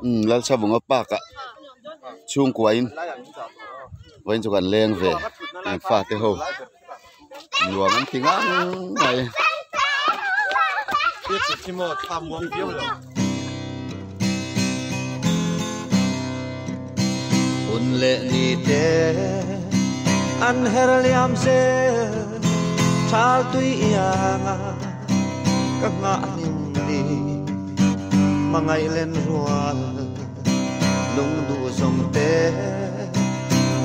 lal sa bunga pa ka chung kwain wain chu kan leng ve en fa te ho nuam an tingang mai un le ni te an her liam se chal tui yang ka nga ning ni mangai len rual lung du som te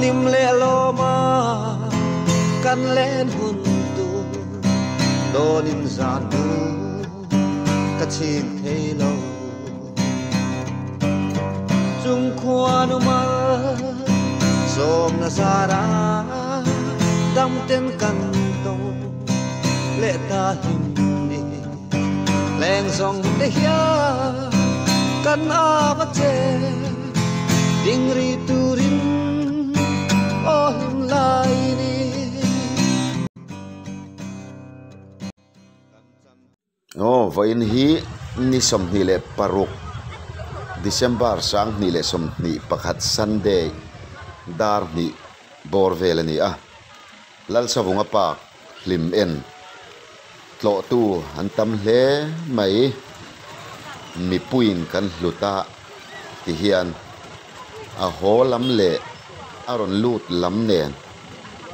nim le lo ma kan len hun tu donin zan du ka chin thei lo chung khuan ma som na sara dam ten kan tong le ta him ni leng song te hia kan a che ding ri tu rin o him lai ni vain hi ni som ni le paruk December sang ni le som ni pakhat Sunday dar ni bor vel ni a lal sa bunga pa lim en tlo tu an tam hle mai mi puin kan hluta ti hian a ho lam le aron lut lam nen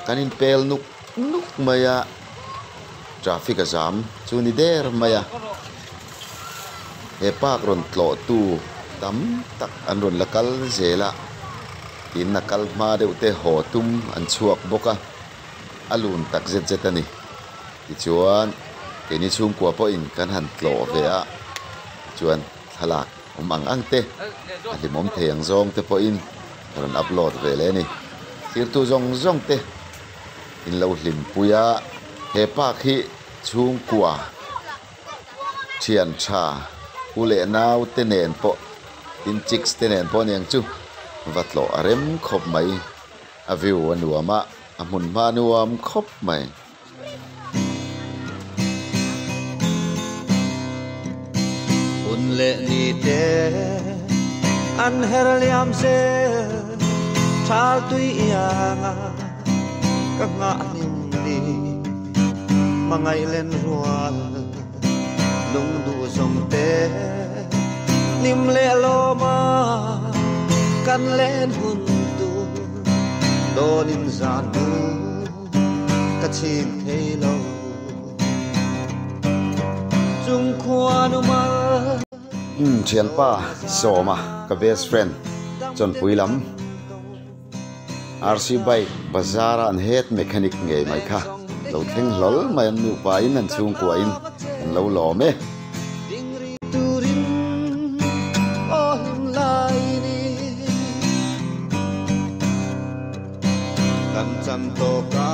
kanin pel nuk maya traffic a jam chu ni der maya he pak ron tlo tu tam tak an ron lakal zela in nakal ma deuh te ho tum an chuak boka alun tak zet ani ti chuan ke ni chung kwa po in kan han tlo ve a chuan thalak ang ang te alimom theng zong te po in ron upload ve le ni tir tu zong te in lo hlim puya he pak hi chung kwa chian cha ule nau te nen po in chicks te nen po niang chu vatlo arem khop mai a view anuama amun manuam khop mai un le ni te an her liam se chal tui yang ka nga ning ni mangai len rual lung du som te nim le lo ma kan len hun tu donin zan du ka chin thei lo chung khuan ma chian pa soma ka best friend chon puilam RC bike bazar an het mechanic nge mai kha lo theng lol mai an nu pa in an chung kwa in an lo lo me chan to ka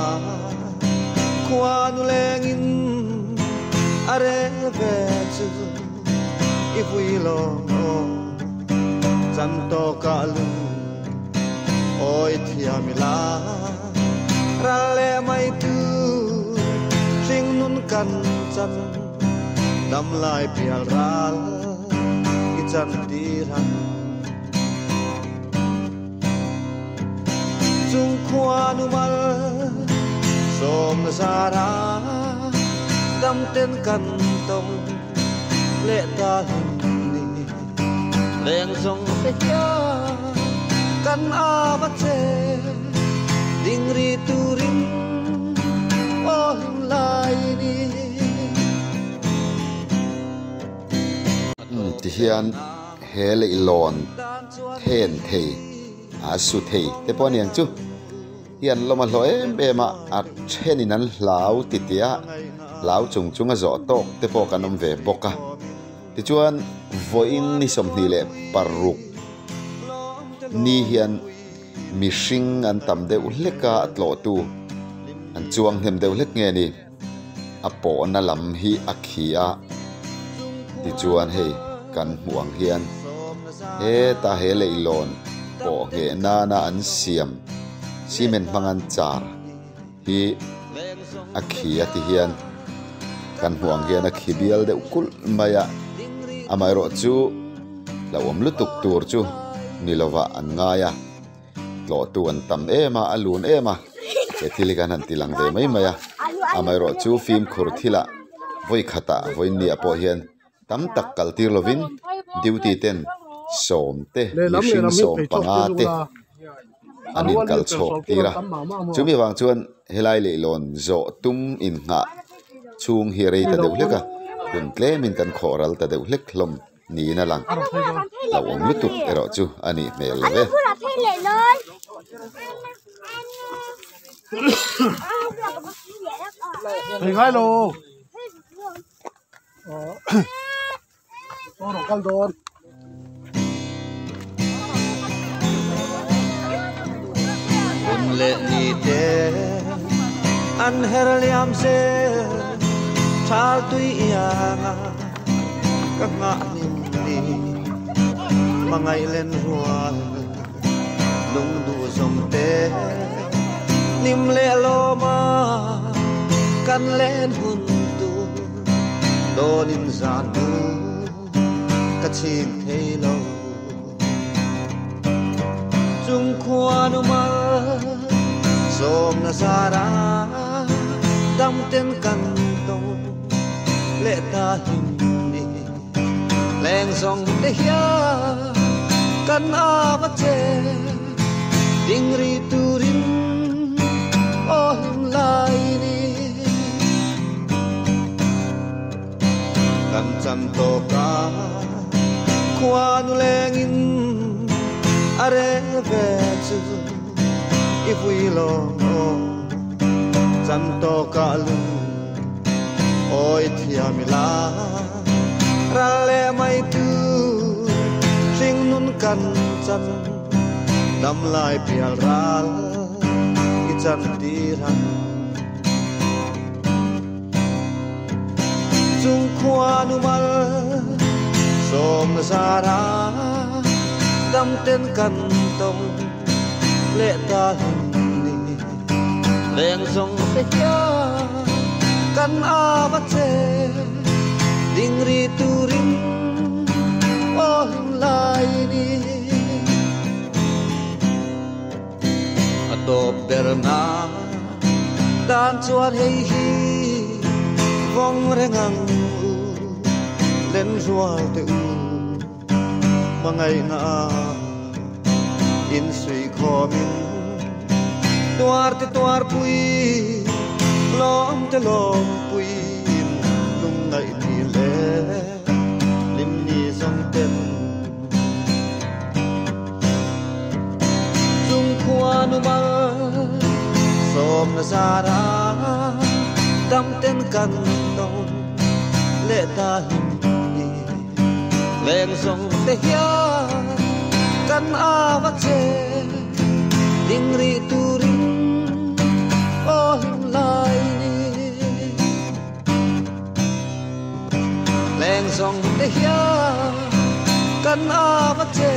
khuan lengin are ve chu if we long chan to ka lu oi thiamila ra le mai tu sing nun kan chan dam lai pial ral ki chan ti ran chung khuan mal som na sara dam ten kan tong le ta ni leng song te ya kan a che ding ri tu rin o him lai ni ti hian hele ilon then thei a su thei te pon yang chu hian loma hloi bema a thenin an hlau ti tia lau chung a zo tok te po kanom ve boka ti chuan voin ni som ni le paruk ni hian mishing an tam de uleka atlo tu an chuang hem de ulek nge ni apo na lam hi akhia ti chuan hei kan muang hian he ta he le ilon po nge na an siam simen mangan char hi akhia ti hian kan muang hian akhibial de ukul maya amai ro chu la om lu tuk tur chu nilowa an ngaya tlo tuan tam ema alun ema ke thilikan han tilang de mai maya amai ro chu film khur thila voi khata voi ni apo hian tam tak kaltir lovin duty ten som te mihring som panga te anin kal chok tira chumi wang chuan helai le lon zo tum in nga chung hi rei ta deuh leka kun tlemin kan khoral ta deuh lek hlom ni na lang la om lutuk ero chu ani mel ve Thầy khai lô. Nó nó căng đồn. Kun le ni te an her liam se chal tui ianga ka nga nim ni mangai len rual lung du som te nim le lo ma kan len hun tu donin zan tu ka chin thei lo chung khoan mal som na sara dam ten kan tong le ta him ni leng song te hia kan a che ding ri tu rin o him lai ni kan chan to ka khoan leng in are ve chu if we long chan to ka lu oi thia mi la ra le mai tu sing nun kan chan dam lai pial ral ki chan ti ran chung khwa nu mal som na sara dam ten kan tong le ta ni leng song te ya kan a va che ding ri tu rin o him lai ni adop berna dan chuan hei hi vong rengang u len rual te u mangai na in sui khomin tuar pui lom te lom pui lung ngai ni le lim ni song ten chung khoan mal som na sara dam ten kan tong le ta him ni leng song te hia kan a va che ding ri tu rin o him lai ni leng song te hia kan a va che